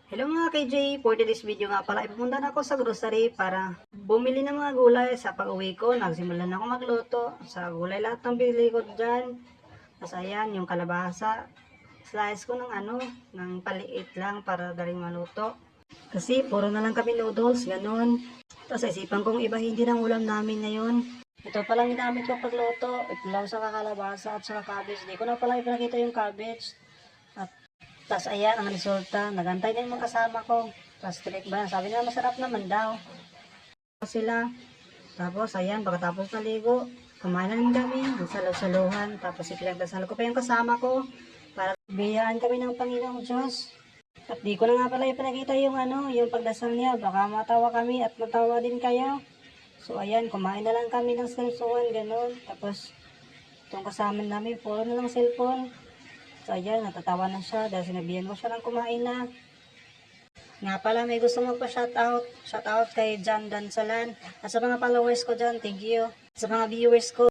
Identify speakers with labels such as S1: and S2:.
S1: Hello mga KJ, for today's video nga pala, ipupunta na ako sa grocery para bumili ng mga gulay sa pag-uwi ko. Nagsimulan na ako magluto sa gulay, lahat ng bili ko dyan. Tapos ayan, yung kalabasa, slice ko ng paliit lang para daling maluto. Kasi puro na lang kami noodles, ganun. Tapos isipan kong ibahin din ang ulam namin ngayon. Ito palang ginamit ko pagluto, ito lang sa kalabasa at sa cabbage. Di ko na pala ipinakita yung cabbage. Tapos ayan ang resulta, nagantay din yung mga kasama ko. Tapos tinikman, sabi nila masarap naman daw. Sila. Tapos ayan, pagkatapos naligo, kumain na rin kami, saluhan. Tapos ipinagdasal ko pa yung kasama ko para biyayaan kami ng Panginoong Diyos. At di ko na nga pala ipinakita yung pagdasal niya. Baka matawa kami at matawa din kayo. So ayan, kumain na lang kami ng saluhan, ganun. Tapos itong kasama namin, puro na lang cellphone. So ayan, natatawa na siya dahil sinabihan ko siya ng kumain na. Nga pala, may gusto magpa-shoutout. Shoutout kay John Dansalan. At sa mga followers ko dyan, thank you. Sa mga viewers ko,